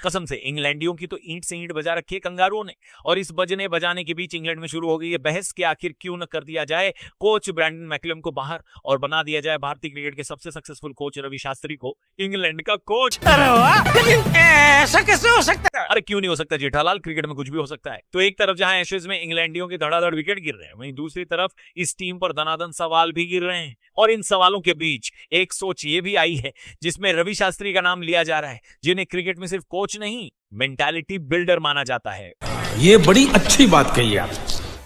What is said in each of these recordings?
कसम से इंग्लैंडियों की तो ईंट से ईंट बजा रखी है कंगारुओं ने। और इस बजने बजाने के बीच इंग्लैंड में शुरू हो गई है बहस कि आखिर क्यों न कर दिया जाए कोच ब्रैंडन मैकलम को बाहर और बना दिया जाए भारतीय क्रिकेट के सबसे सक्सेसफुल कोच रवि शास्त्री को इंग्लैंड का कोच। ऐसा कैसे हो सकता है? अरे क्यों नहीं हो सकता जेठालाल, क्रिकेट में कुछ भी हो सकता है। तो एक तरफ जहां एशेज में इंग्लैंडियों के धड़ाधड़ विकेट गिर रहे हैं, वहीं दूसरी तरफ इस टीम पर दनादन सवाल भी गिर रहे हैं। और इन सवालों के बीच एक सोच ये भी आई है जिसमें रवि शास्त्री का नाम लिया जा रहा है, जिन्हें क्रिकेट में सिर्फ कोच नहीं मेंटालिटी बिल्डर माना जाता है। ये बड़ी अच्छी बात कही आप।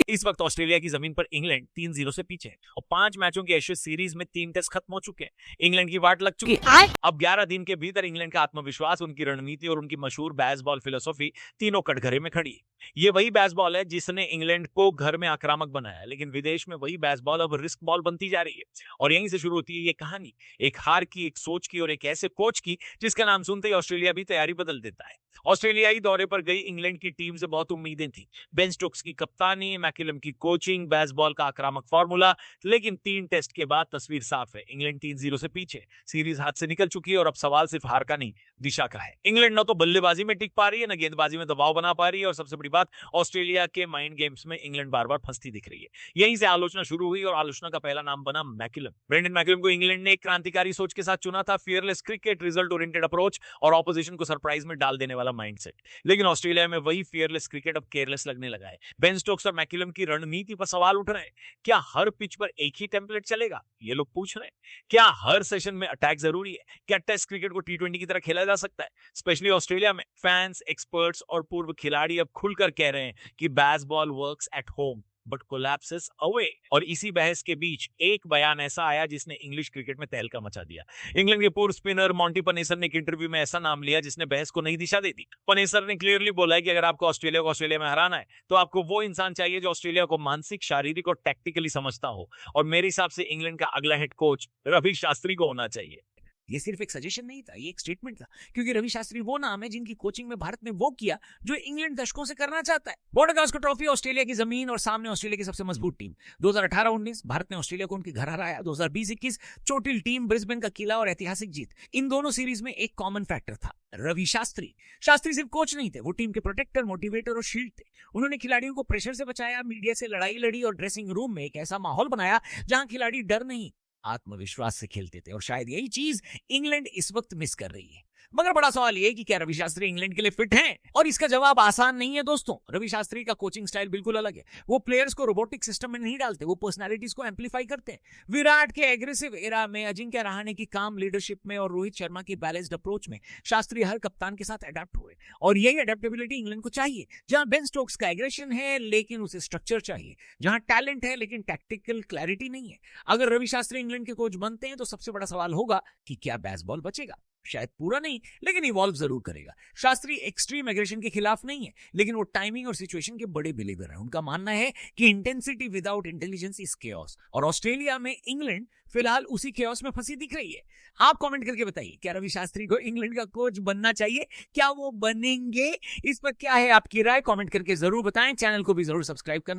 इस वक्त ऑस्ट्रेलिया की जमीन पर इंग्लैंड 3-0 से पीछे है और 5 मैचों की एशेज सीरीज में 3 टेस्ट खत्म हो चुके हैं। इंग्लैंड की वाट लग चुकी है। अब 11 दिन के भीतर इंग्लैंड का आत्मविश्वास, उनकी रणनीति और उनकी मशहूर बेसबॉल फिलोसॉफी तीनों कटघरे में खड़ी है। ये वही बेसबॉल है जिसने इंग्लैंड को घर में आक्रामक बनाया, लेकिन विदेश में वही बेसबॉल अब रिस्क बॉल बनती जा रही है। और यहीं से शुरू होती है ये कहानी, एक हार की, एक सोच की और एक ऐसे कोच की जिसका नाम सुनते ही ऑस्ट्रेलिया भी तैयारी बदल देता है। ऑस्ट्रेलियाई दौरे पर गई इंग्लैंड की टीम से बहुत उम्मीदें थी। बेन स्टोक्स की कप्तानी, मैकलम की कोचिंग, बेसबॉल का आक्रामक फॉर्मूला, लेकिन 3 टेस्ट के बाद तस्वीर साफ है। इंग्लैंड 3-0 से पीछे, सीरीज हाथ से निकल चुकी है और अब सवाल सिर्फ हार का नहीं, दिशा का है। इंग्लैंड न तो बल्लेबाजी में टिक पा रही है, न गेंदबाजी में दबाव बना पा रही है और सबसे बड़ी बात, ऑस्ट्रेलिया के माइंड गेम्स में इंग्लैंड बार-बार फंसती दिख रही है। यहीं से आलोचना शुरू हुई और आलोचना का पहला नाम बना मैकलम। ब्रेंडन मैकलम को इंग्लैंड ने एक क्रांतिकारी सोच के साथ चुना था, fearless cricket, result oriented approach और ऑपोजिशन को सरप्राइज में डाल देने वाला माइंडसेट। लेकिन ऑस्ट्रेलिया में वही फियरलेस क्रिकेट अब केयरलेस लगने लगा है। बेन स्टोक्स और मैकलम की रणनीति पर सवाल उठ रहे हैं। क्या हर पिच पर एक ही टेम्पलेट चलेगा, ये लोग पूछ रहे हैं। क्या हर सेशन में अटैक जरूरी है? क्या टेस्ट क्रिकेट को T20 की तरह खेला जा सकता है? स्पेशली ऑस्ट्रेलिया में फैंस, एक्सपर्ट्स और पूर्व खिलाड़ी अब खुलकर कह रहे हैं कि baseball works at home but collapses away. और इसी बहस के बीच एक बयान ऐसा आया जिसने इंग्लिश क्रिकेट में तहलका मचा दिया। इंग्लैंड के पूर्व स्पिनर मॉन्टी पनेसर ने एक इंटरव्यू में ऐसा नाम लिया जिसने बहस को नई दिशा दे दी। पनेसर ने क्लियरली बोला है कि अगर आपको ऑस्ट्रेलिया को ऑस्ट्रेलिया में हराना है तो आपको वो इंसान चाहिए जो ऑस्ट्रेलिया को मानसिक, शारीरिक और टैक्टिकली समझता हो। और मेरे हिसाब से इंग्लैंड का अगला हेड कोच रवि शास्त्री को होना चाहिए। ये सिर्फ एक सजेशन नहीं था, ये एक स्टेटमेंट था, क्योंकि रवि शास्त्री वो नाम है जिनकी कोचिंग में भारत ने वो किया जो इंग्लैंड दशकों से करना चाहता है। बॉर्डर गावस्कर ट्रॉफी, ऑस्ट्रेलिया की जमीन और सामने ऑस्ट्रेलिया की सबसे मजबूत टीम। 2018-19 भारत ने ऑस्ट्रेलिया को उनके घर हराया। 2020-21 चोटिल टीम, ब्रिस्बेन का किला और ऐतिहासिक जीत। इन दोनों सीरीज में एक कॉमन फैक्टर था, रवि शास्त्री। शास्त्री सिर्फ कोच नहीं थे, वो टीम के प्रोटेक्टर, मोटिवेटर और शील्ड थे। उन्होंने खिलाड़ियों को प्रेशर से बचाया, मीडिया से लड़ाई लड़ी और ड्रेसिंग रूम में एक ऐसा माहौल बनाया जहां खिलाड़ी डर नहीं, आत्मविश्वास से खेलते थे। और शायद यही चीज इंग्लैंड इस वक्त मिस कर रही है। मगर बड़ा सवाल यह है कि क्या रवि शास्त्री इंग्लैंड के लिए फिट हैं? और इसका जवाब आसान नहीं है दोस्तों। रवि शास्त्री का कोचिंग स्टाइल बिल्कुल अलग है। वो प्लेयर्स को रोबोटिक सिस्टम में नहीं डालते, वो पर्सनालिटीज को एम्पलीफाई करते हैं। विराट के एग्रेसिव एरा में, अजिंक्य रहाणे की काम लीडरशिप में और रोहित शर्मा की बैलेंस्ड अप्रोच में शास्त्री हर कप्तान के साथ अडेप्ट हुए। और यही अडेप्टेबिलिटी इंग्लैंड को चाहिए, जहां बेन स्टोक्स का एग्रेशन है लेकिन उसे स्ट्रक्चर चाहिए, जहां टैलेंट है लेकिन टैक्टिकल क्लैरिटी नहीं है। अगर रवि शास्त्री इंग्लैंड के कोच बनते हैं तो सबसे बड़ा सवाल होगा कि क्या बेसबॉल बचेगा? शायद पूरा नहीं, लेकिन इवॉल्व जरूर करेगा। शास्त्री एक्सट्रीम एग्रेशन के खिलाफ नहीं है, लेकिन वो टाइमिंग और सिचुएशन के बड़े बिलीवर हैं। उनका मानना है कि intensity without intelligence is chaos. और ऑस्ट्रेलिया में इंग्लैंड फिलहाल उसी केओस में फंसी दिख रही है। आप कमेंट करके बताइए, क्या रवि शास्त्री को इंग्लैंड का कोच बनना चाहिए? क्या वो बनेंगे? इस पर क्या है आपकी राय? कमेंट करके जरूर बताएं। चैनल को भी जरूर सब्सक्राइब करना